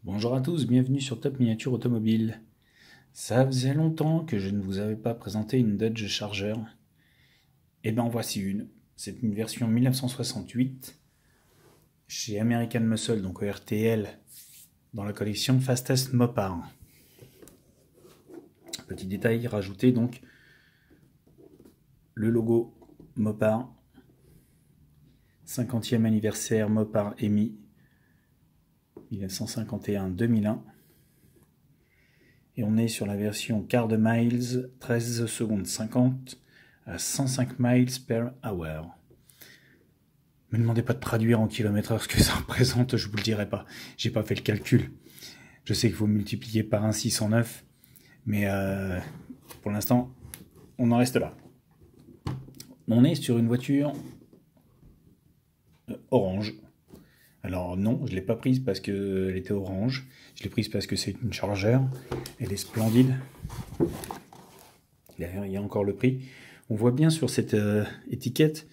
Bonjour à tous, bienvenue sur Top Miniature Automobile. Ça faisait longtemps que je ne vous avais pas présenté une Dodge Charger. Eh ben en voici une. C'est une version 1968 chez American Muscle, donc ERTL, dans la collection Fastest Mopar. Petit détail rajouté donc, le logo Mopar, 50e anniversaire Mopar EMI 1951-2001. Et on est sur la version quart de miles, 13 secondes 50 à 105 miles per hour. Me demandez pas de traduire en kilomètres ce que ça représente, je vous le dirai pas. J'ai pas fait le calcul. Je sais qu'il faut multiplier par 1 609, mais pour l'instant, on en reste là. On est sur une voiture orange. Alors non, je l'ai pas prise parce qu'elle était orange. Je l'ai prise parce que c'est une Charger. Elle est splendide. Derrière, il y a encore le prix. On voit bien sur cette étiquette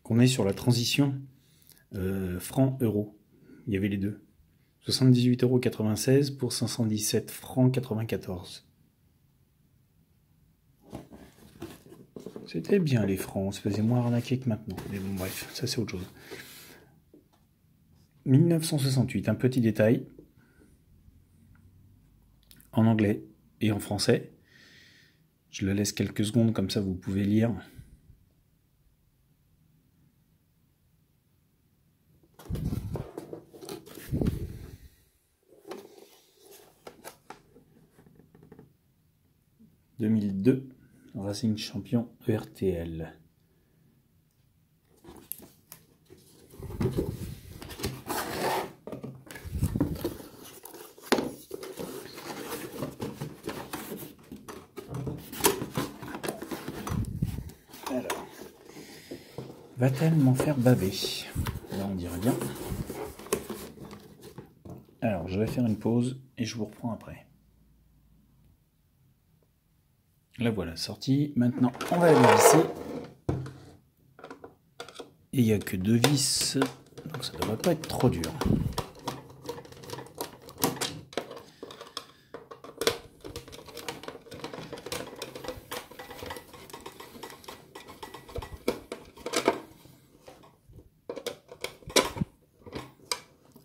qu'on est sur la transition francs-euros. Il y avait les deux. 78,96 € pour 517 francs 94. C'était bien les francs, on se faisait moins arnaquer que maintenant. Mais bon, bref, ça c'est autre chose. 1968, un petit détail. En anglais et en français. Je le laisse quelques secondes, comme ça vous pouvez lire. « 2002, Racing Champion ERTL ». Alors, va-t-elle m'en faire baver? Là, on dirait bien. Alors, je vais faire une pause et je vous reprends après. La voilà sortie. Maintenant, on va la visser. Et il n'y a que 2 vis, donc ça ne devrait pas être trop dur.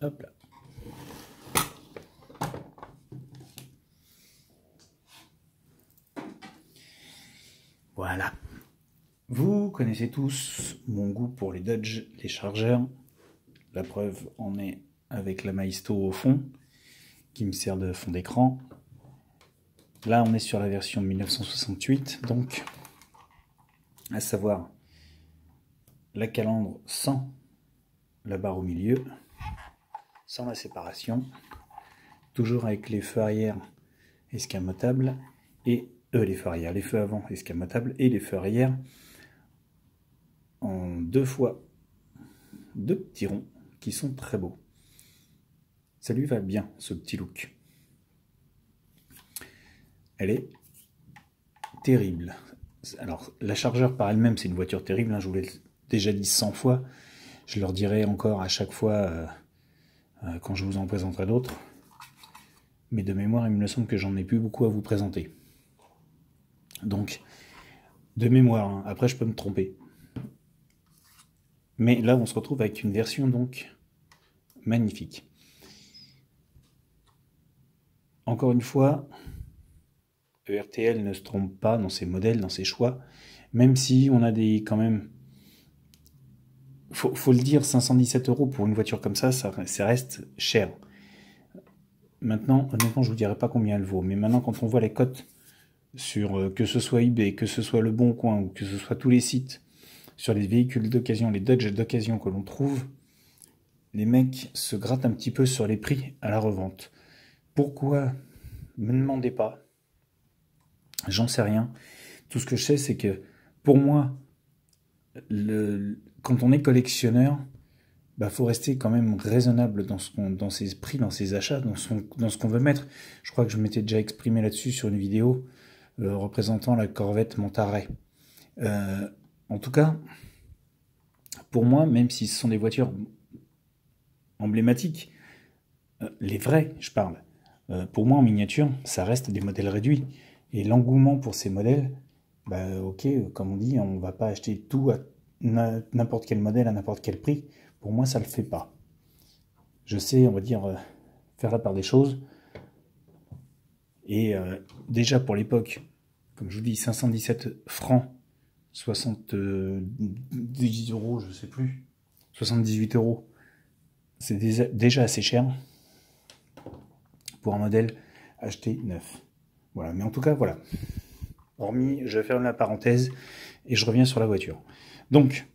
Hop là. Voilà. Vous connaissez tous mon goût pour les Dodge, les Chargers. La preuve en est avec la Maisto au fond, qui me sert de fond d'écran. Là, on est sur la version 1968, donc, à savoir la calandre sans la barre au milieu, sans la séparation, toujours avec les feux arrière escamotables et les feux arrière, les feux avant escamotables et les feux arrière en 2 fois 2 petits ronds qui sont très beaux. Ça lui va bien, ce petit look. Elle est terrible. Alors, la Charger par elle-même, c'est une voiture terrible, hein, je vous l'ai déjà dit 100 fois. Je leur dirai encore à chaque fois quand je vous en présenterai d'autres. Mais de mémoire, il me semble que j'en ai plus beaucoup à vous présenter. Donc, de mémoire, hein, après je peux me tromper. Mais là, on se retrouve avec une version donc magnifique. Encore une fois, ERTL ne se trompe pas dans ses modèles, dans ses choix, même si on a des quand même... Faut le dire, 517 € pour une voiture comme ça reste cher. Maintenant, honnêtement, je ne vous dirai pas combien elle vaut, mais maintenant, quand on voit les cotes sur que ce soit eBay, que ce soit Le Bon Coin, ou que ce soit tous les sites, sur les véhicules d'occasion, les Dodge d'occasion que l'on trouve, les mecs se grattent un petit peu sur les prix à la revente. Pourquoi? Ne me demandez pas. J'en sais rien. Tout ce que je sais, c'est que pour moi, quand on est collectionneur, bah, faut rester quand même raisonnable dans ses prix, dans ses achats, dans ce qu'on veut mettre. Je crois que je m'étais déjà exprimé là-dessus sur une vidéo représentant la Corvette Monterey. En tout cas, pour moi, même si ce sont des voitures emblématiques, les vrais, je parle. Pour moi, en miniature, ça reste des modèles réduits. Et l'engouement pour ces modèles, bah, ok, comme on dit, on ne va pas acheter tout à n'importe quel modèle à n'importe quel prix. Pour moi, ça ne le fait pas. Je sais, on va dire, faire la part des choses. Et déjà pour l'époque, comme je vous dis, 517 francs, 70 euros, je sais plus, 78 euros, c'est déjà assez cher pour un modèle acheté neuf. Voilà, mais en tout cas, voilà. Hormis, je ferme la parenthèse et je reviens sur la voiture. Donc,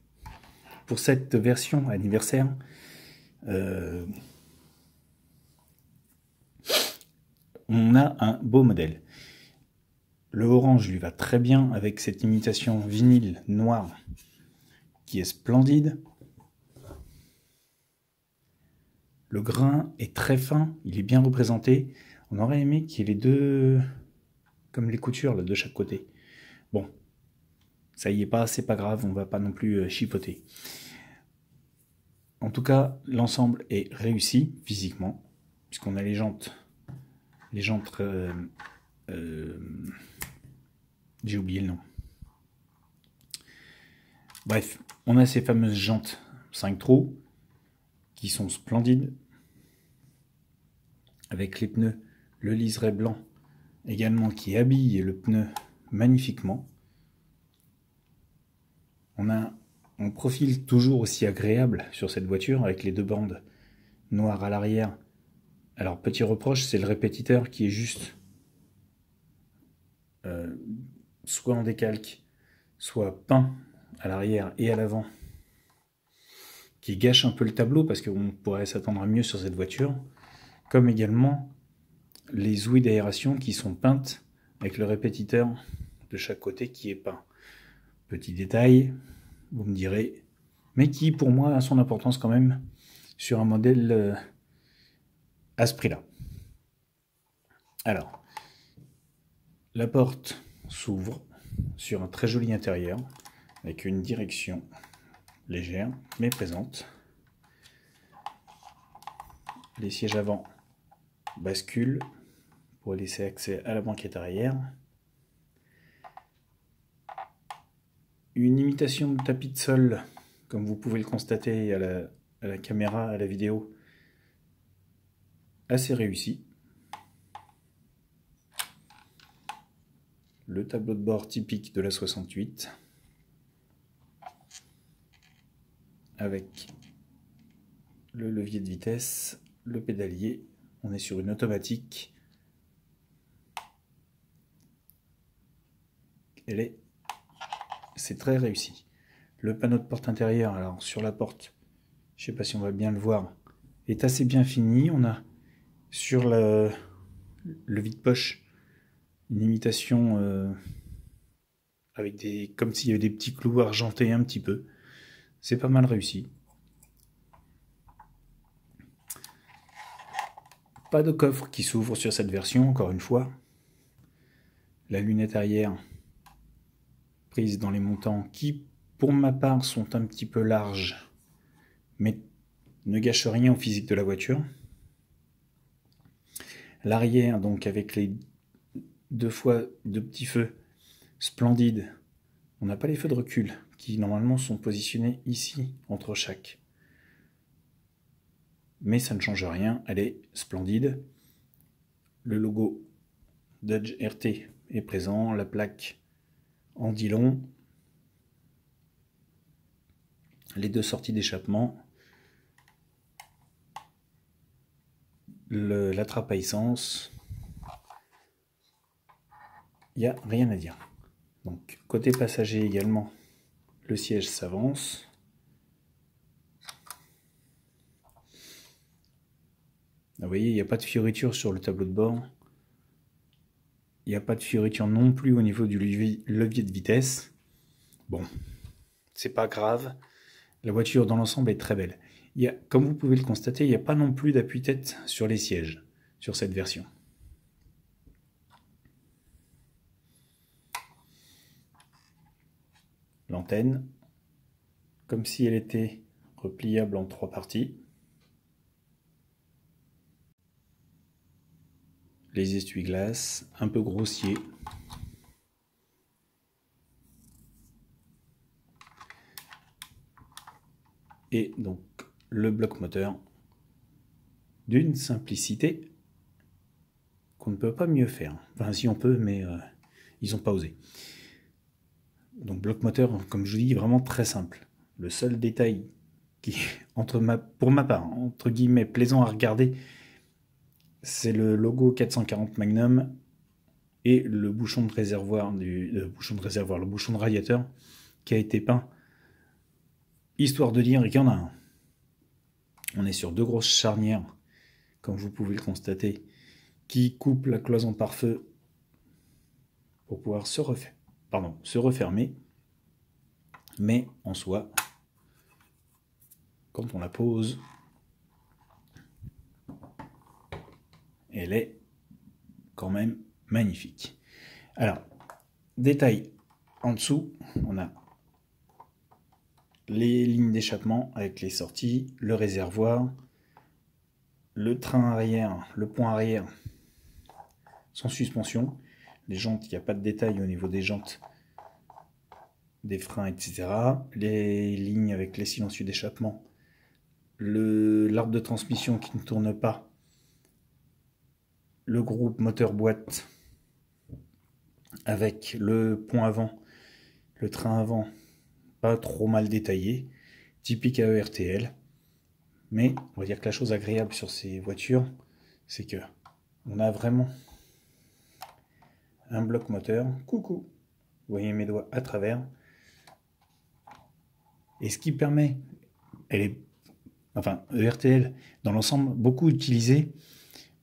pour cette version anniversaire, on a un beau modèle. Le orange lui va très bien avec cette imitation vinyle noire qui est splendide. Le grain est très fin, il est bien représenté. On aurait aimé qu'il y ait les deux, comme les coutures là, de chaque côté. Bon, ça y est pas, c'est pas grave, on va pas non plus chipoter. En tout cas, l'ensemble est réussi physiquement, puisqu'on a les jantes, j'ai oublié le nom. Bref, on a ces fameuses jantes 5 trous qui sont splendides, avec les pneus, le liseré blanc également qui habille le pneu magnifiquement. On a un profil toujours aussi agréable sur cette voiture avec les deux bandes noires à l'arrière. Alors petit reproche, c'est le répétiteur qui est juste soit en décalque, soit peint à l'arrière et à l'avant, qui gâche un peu le tableau parce qu'on pourrait s'attendre à mieux sur cette voiture, comme également les ouïes d'aération qui sont peintes avec le répétiteur de chaque côté qui est peint. Petit détail, vous me direz, mais qui pour moi a son importance quand même sur un modèle à ce prix-là. Alors, la porte s'ouvre sur un très joli intérieur avec une direction légère mais présente. Les sièges avant basculent pour laisser accès à la banquette arrière. Une imitation de tapis de sol, comme vous pouvez le constater à la caméra, à la vidéo, assez réussie. Le tableau de bord typique de la 68, avec le levier de vitesse, le pédalier. On est sur une automatique. C'est très réussi. Le panneau de porte intérieure, alors sur la porte, je ne sais pas si on va bien le voir, est assez bien fini. On a sur le vide-poche une imitation avec comme s'il y avait des petits clous argentés un petit peu. C'est pas mal réussi. Pas de coffre qui s'ouvre sur cette version, encore une fois. La lunette arrière prise dans les montants qui, pour ma part, sont un petit peu larges, mais ne gâchent rien au physique de la voiture. L'arrière, donc avec les deux petits feux splendides. On n'a pas les feux de recul qui normalement sont positionnés ici entre chaque. Mais ça ne change rien, elle est splendide. Le logo Dodge RT est présent, la plaque en Dillon, les deux sorties d'échappement, la trappe à essence. Il n'y a rien à dire. Donc côté passager également, le siège s'avance. Vous voyez, il n'y a pas de fioriture sur le tableau de bord. Il n'y a pas de fioriture non plus au niveau du levier de vitesse. Bon, c'est pas grave. La voiture dans l'ensemble est très belle. Comme vous pouvez le constater, il n'y a pas non plus d'appui-tête sur les sièges, sur cette version. L'antenne, comme si elle était repliable en 3 parties. les essuie-glaces, un peu grossier. Et donc le bloc moteur d'une simplicité qu'on ne peut pas mieux faire. Enfin si on peut, mais ils n'ont pas osé. Donc bloc moteur, comme je vous dis, vraiment très simple. Le seul détail qui, pour ma part, entre guillemets, plaisant à regarder, c'est le logo 440 Magnum et le bouchon de réservoir, le bouchon de radiateur qui a été peint, histoire de dire qu'il y en a un. On est sur deux grosses charnières, comme vous pouvez le constater, qui coupent la cloison par feu pour pouvoir se refermer. Mais en soi, quand on la pose, elle est quand même magnifique. Alors, détail en dessous, on a les lignes d'échappement avec les sorties, le réservoir, le train arrière, le pont arrière sans suspension. Les jantes, il n'y a pas de détail au niveau des jantes, des freins, etc. Les lignes avec les silencieux d'échappement, l'arbre de transmission qui ne tourne pas, le groupe moteur-boîte avec le pont avant, le train avant, pas trop mal détaillé, typique AERTL. Mais on va dire que la chose agréable sur ces voitures, c'est que on a vraiment un bloc moteur. Coucou, vous voyez mes doigts à travers. Et ce qui permet, ERTL, dans l'ensemble, beaucoup utilisé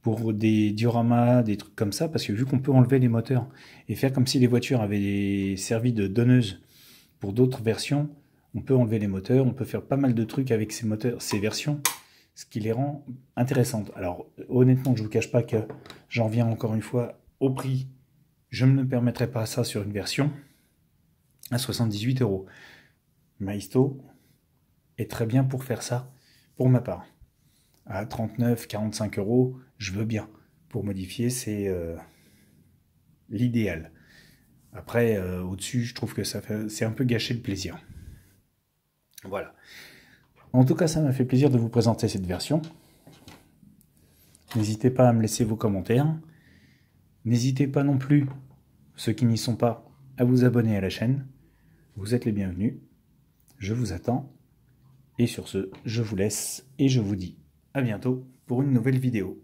pour des dioramas, des trucs comme ça, parce que vu qu'on peut enlever les moteurs et faire comme si les voitures avaient servi de donneuses pour d'autres versions, on peut enlever les moteurs, on peut faire pas mal de trucs avec ces moteurs, ces versions, ce qui les rend intéressantes. Alors honnêtement, je ne vous cache pas que j'en viens encore une fois au prix. Je ne me permettrai pas ça sur une version à 78 €. Maisto est très bien pour faire ça, pour ma part. À 39, 45 €, je veux bien. Pour modifier, c'est l'idéal. Après, au-dessus, je trouve que c'est un peu gâcher le plaisir. Voilà. En tout cas, ça m'a fait plaisir de vous présenter cette version. N'hésitez pas à me laisser vos commentaires. N'hésitez pas non plus, ceux qui n'y sont pas, à vous abonner à la chaîne. Vous êtes les bienvenus. Je vous attends. Et sur ce, je vous laisse et je vous dis à bientôt pour une nouvelle vidéo.